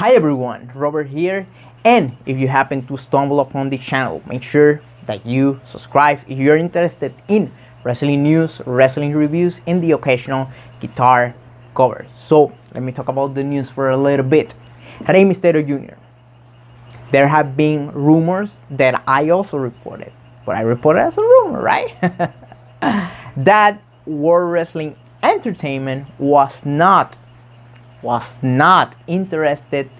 Hi everyone, Robert here, and if you happen to stumble upon the channel, make sure that you subscribe if you're interested in wrestling news, wrestling reviews, and the occasional guitar cover. So let me talk about the news for a little bit. Rey Mysterio Jr. There have been rumors that I also reported, but I reported as a rumor, right? That World Wrestling Entertainment was not interested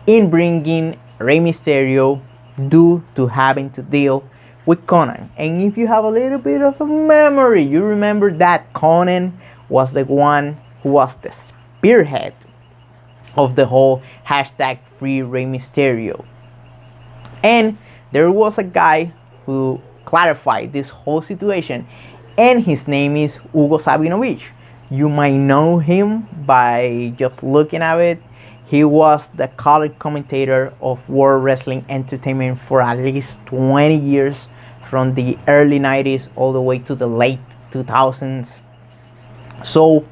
in bringing Rey Mysterio due to having to deal with Konnan. And if you have a little bit of a memory, you remember that Konnan was the one who was the spearhead of the whole hashtag Free Rey Mysterio. And there was a guy who clarified this whole situation, and his name is Hugo Savinovich. You might know him by just looking at it. He was the color commentator of World Wrestling Entertainment for at least 20 years, from the early 90s all the way to the late 2000s. So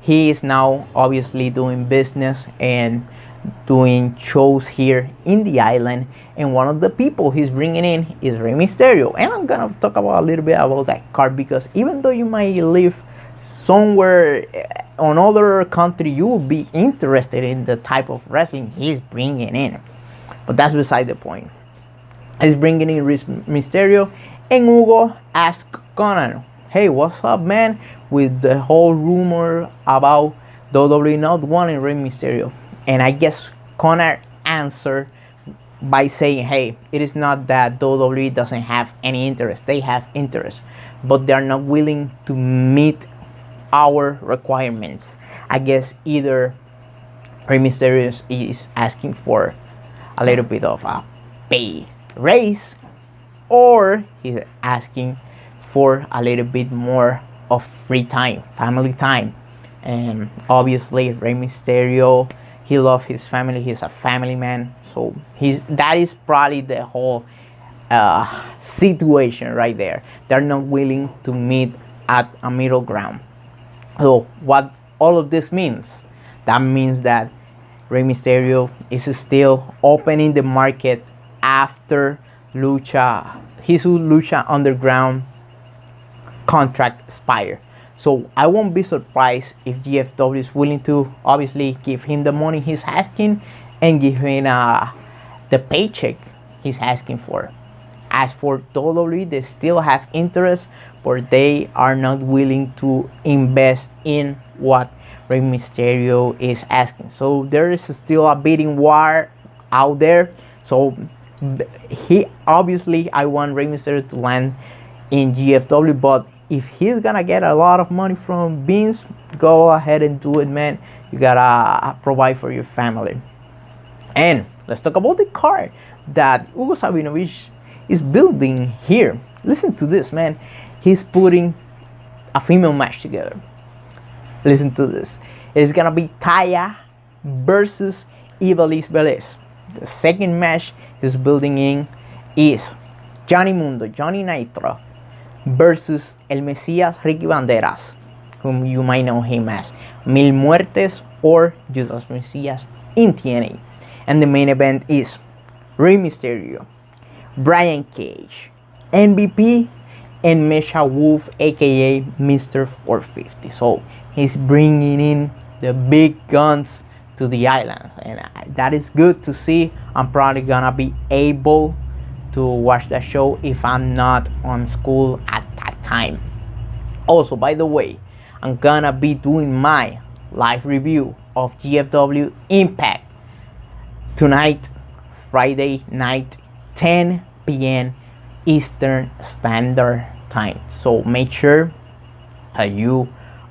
he is now obviously doing business and doing shows here in the island, and one of the people he's bringing in is Rey Mysterio. And I'm gonna talk about a little bit about that card, because even though you might live somewhere on other country, you will be interested in the type of wrestling he's bringing in. But that's beside the point. He's bringing in Mysterio, and Hugo asked Konnan, hey, what's up, man, with the whole rumor about WWE not wanting Rey Mysterio. And I guess Konnan answered by saying, hey, it is not that WWE doesn't have any interest. They have interest, but they are not willing to meet our requirements. I guess either Rey Mysterio is asking for a little bit of a pay raise, or he's asking for a little bit more of free time, family time. And obviously Rey Mysterio, he loves his family. He's a family man, so that is probably the whole situation right there. They're not willing to meet at a middle ground. So what all of this means? That means that Rey Mysterio is still opening the market after his Lucha Underground contract expires. So I won't be surprised if GFW is willing to obviously give him the money he's asking and give him the paycheck he's asking for. As for WWE, they still have interest, but they are not willing to invest in what Rey Mysterio is asking. So there is still a bidding war out there. So I want Rey Mysterio to land in GFW, but if he's gonna get a lot of money from Vince, go ahead and do it, man. You gotta provide for your family. And let's talk about the card that Hugo Savinovich is building here. Listen to this, man. He's putting a female match together. Listen to this. It's gonna be Taya versus Ivelisse Velez. The second match he's building in is Johnny Mundo, Johnny Nitro, versus El Mesías Ricky Banderas, whom you might know him as Mil Muertes or Judas Mesías in TNA. And the main event is Rey Mysterio, Brian Cage, MVP, and Mesha Wolf, aka Mr. 450. So he's bringing in the big guns to the island, and that is good to see. I'm probably gonna be able to watch that show if I'm not on school at that time. Also, by the way, I'm gonna be doing my live review of GFW Impact tonight, Friday night, 10 p.m. Eastern Standard Time. So make sure you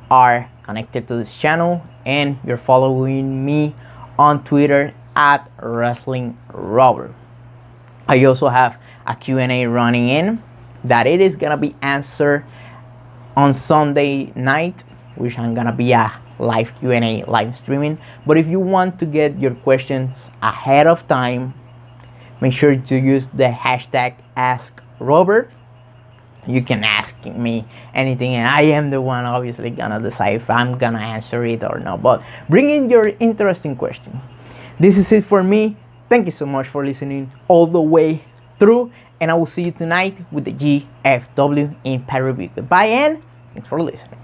are connected to this channel and you're following me on Twitter at Wrestling Robert. I also have a Q&A running in that it is gonna be answered on Sunday night, which I'm gonna be a live Q&A live streaming. But if you want to get your questions ahead of time, make sure to use the hashtag AskRobert. You can ask me anything, and I am the one obviously gonna decide if I'm gonna answer it or not. But bring in your interesting question. This is it for me. Thank you so much for listening all the way through, and I will see you tonight with the GFW Impact Review. Goodbye, and thanks for listening.